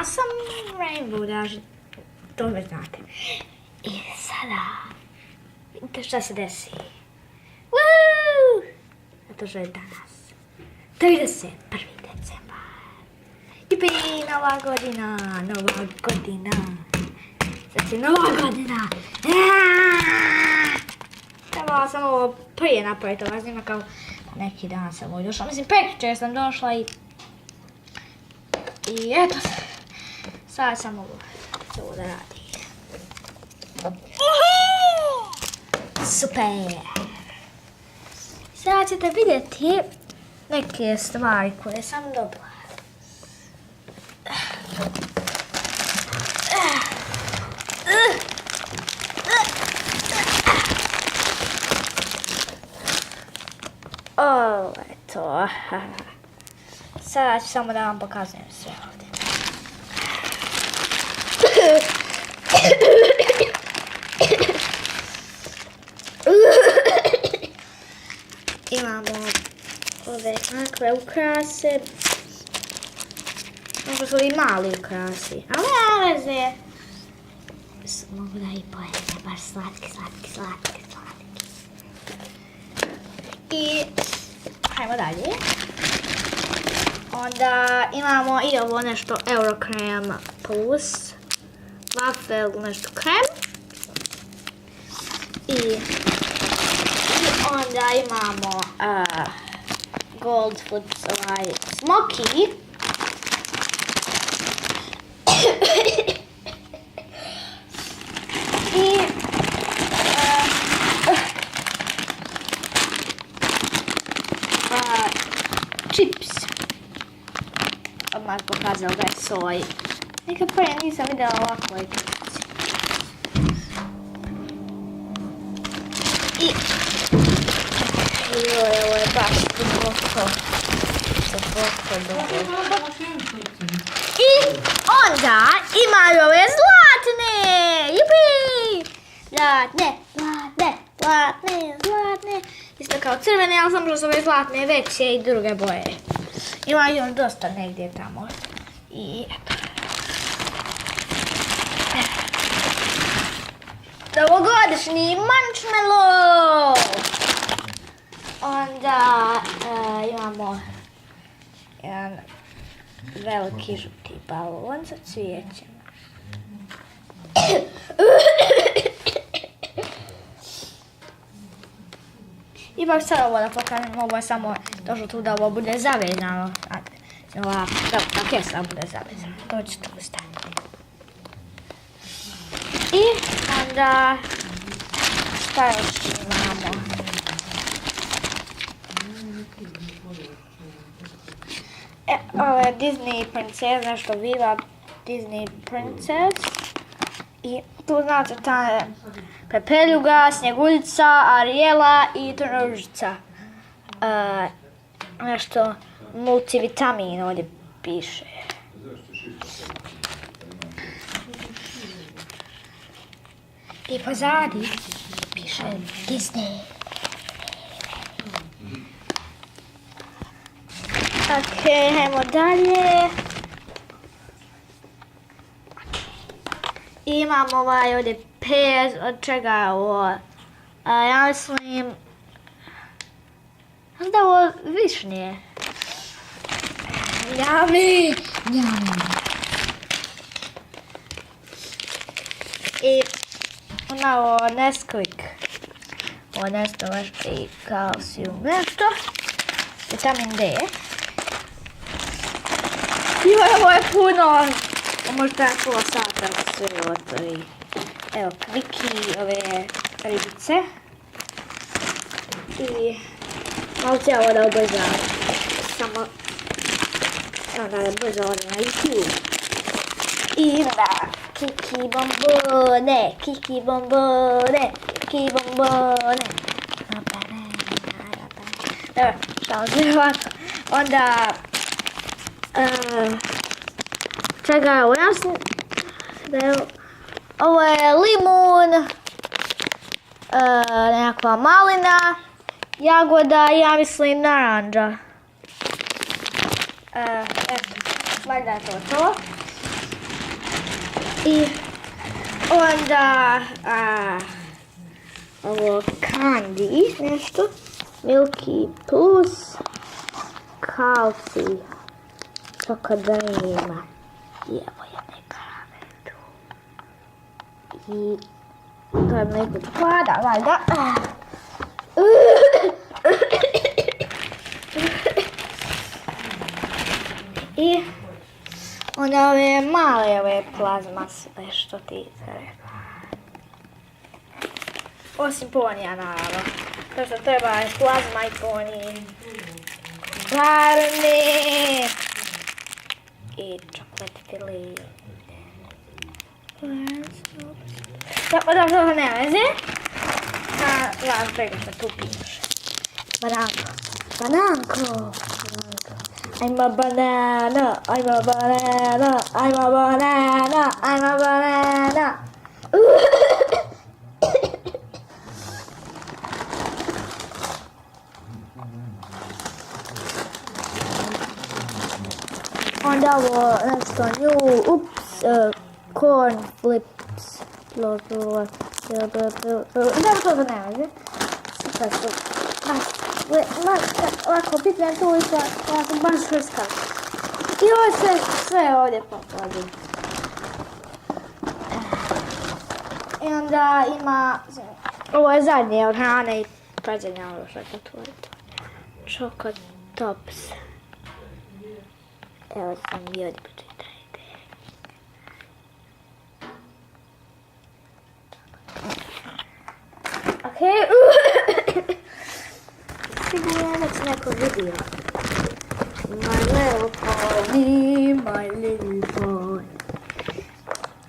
ja sam Rainbow Dash, to već znate. I sada, vidite šta se desi. Woo! Zato što je danas 31. decembar. Jupi, nova godina. Znači, nova godina. Trebala sam ovo prije napraviti, ovo snima kao neki dan sam ovdje došla. Mislim, prekjučer sam došla i eto, sad sam ovo da radi. Super! Sada ćete vidjeti neke stvari koje sam dobila. Ovo je to. Sada ću samo da vam pokazujem sve ovdje. Imamo ove takve ukrase. Možda su i mali ukrasi, ali ne veze. Mogu da i pojedem, baš slatki. I hajmo dalje. Onda imamo i ovo nešto Eurokrem plus wafel nešto krem. I onda imamo Goldfoot ovaj smoky. I čips. Odmah pokazao da je soj. Nekad prije nisam vidjela ovako etikicu. I ovo je baš duboko dobro. I onda imaju ove zlatne! Jupi! Zlatne. Isto kao crvene, ali samo što su ove zlatne veće i druge boje. Imaju još dosta negdje tamo. I eto. Novogodišnji marshmallow! Onda imamo jedan veliki žuti balon sa cvijećem. Ipak sad ovo da pokažem, ovo je samo došlo tu da ovo bude zavezano. Da kesa bude zavezana, to ću tu staviti. I onda šta još imamo? Ovo je Disney Princess, nešto Viva Disney Princess. I tu znate ta Pepeljuga, Snjeguljica, Arijela i Trnožica. Nešto multivitamin ovdje piše. I pozadi piše Disney. Ok, hajmo dalje. Imam ovaj ovdje pez, od čega je ovo? Ja mislim da je ovo višnje. Njami. I ona ovo Nesquik. Ovo nešto i kalcijum nešto. Vitamin D. I ovo je puno. Možda pola sata sve otvori. Evo, kviki, ove ribice. I malo ću ovo da ubrzam. Samo da je brzo ovdje na YouTube. I onda kiki bombone. Dobro, šalo se ovako. Onda čega je ovo? Ovo je limun, nekakva malina, jagoda i ja mislim naranđa. Eto, valjda je to. I onda ovo Candy nešto, Milky Plus, kalci, čokoladima i evo jedne krave tu. I to je mlijeko čokolada, valjda. I onda ove male plazma sve što ti treba. Osim ponija, naravno. To što treba je plazma i poniji. Parne! I čokolatili. Da, ne veze. Čega što tu piše. Bananko. I'm a banana, I'm a banana, I'm a banana, I'm a banana. Onda ovo nešto new, corn flips. Da, to da ne veze. Sad su, ovako pitam tu i ja sam baš švrskala. I ovo sve ovdje pokladim. I onda ima, ovo je zadnje od hrane i prađenja ovo što je otvorito. Choco Tops. Evo sam i ovdje pročitajte. Okej. Sigurno da će neko vidio. My little pony, my little pony.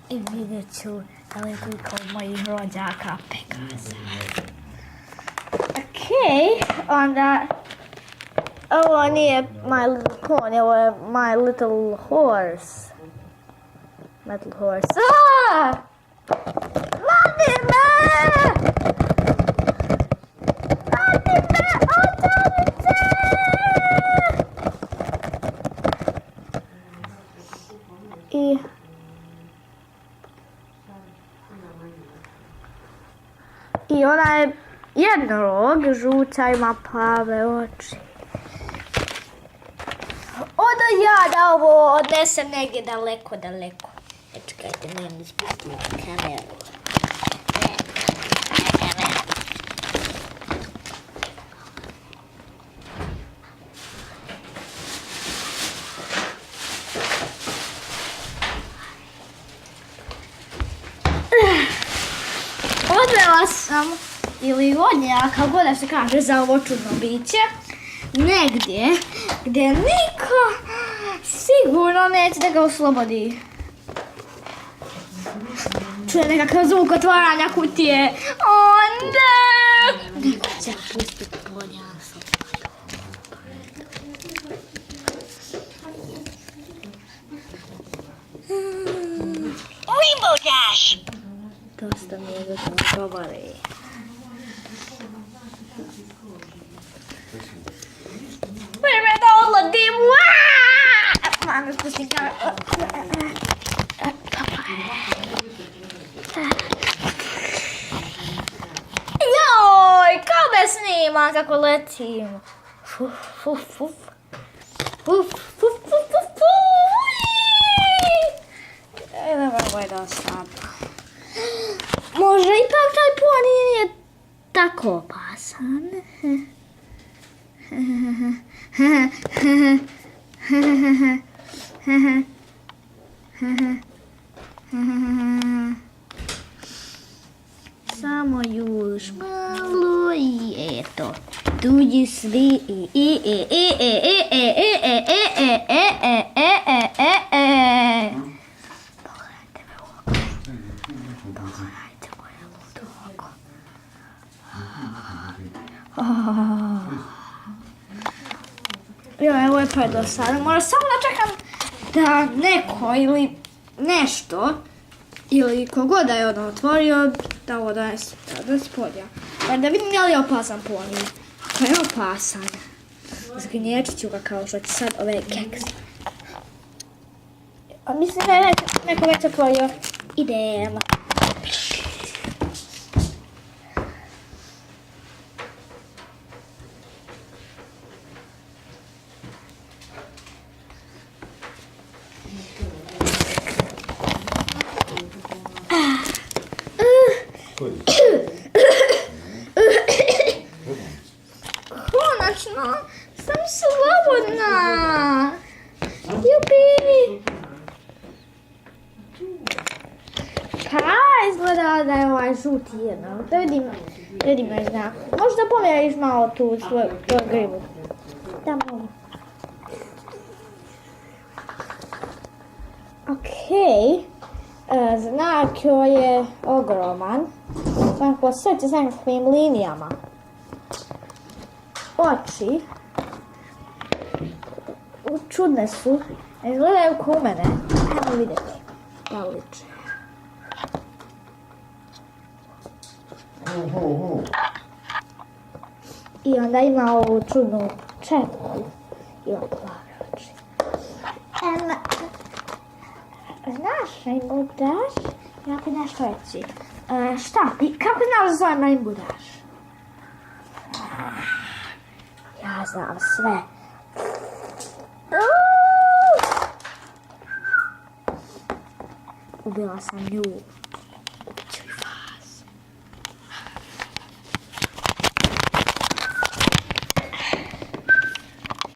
I vidjet ću nekoliko mojih rođaka Pegaza. Okej, onda ovo nije my little pony, ovo je my little horse. Metal horse. Vadi me! I ona je jednorog, žuća, ima plave oči. Onda ja da ovo odnesem negdje daleko. Čekajte, nemam ispustila kameru. Odvela sam, ili odnijela, kako god da se kaže za ovo čudno biće, negdje gdje niko sigurno neće da ga oslobodi. Čuje nekakav zvuk otvaranja kutije. O ne! Neko će pustiti odnijela sam. Rainbow Dash! Dosta mi je da to govori. Vreme da odladim! Mame, spustim kameru. Joj, kao me snima kako letim. Fuf, fuf, fuf. Fuf, fuf, fuf, fuf, fuf. Ovo je dosta. Možda ipak taj poni nije tako opasan. Samo još malo i eto. Tuđi svi Joj, ovo je predosadno. Moram samo da čekam da neko ili nešto ili kogod da je ono otvorio da ovo da spodja. Da vidim je li opasan poni. Ako je opasan, zgnječit ću ga kao što će sad ove keksi. A mislim da je neko već otvorio. Idem. Konačno sam slobodna. Jupi! Pa, izgleda da je ovaj žuti jedno. Da vidimo je znak. Možda pomjeriš malo tu svoju gribu. Da mogu. Okej. Znak je ogroman. Svako srce s nekakvim linijama. Oči. Čudne su. Izgledaju kao mene. Ajmo vidjeti. Da liče. I onda ima ovu čudnu čepu. I ovo plave oči. Znaš, Rainbow Dash? Ja ti nešto reći. Šta? I kako znaš da zovem Rainbow Dash? Ja znam sve. Ubila sam nju.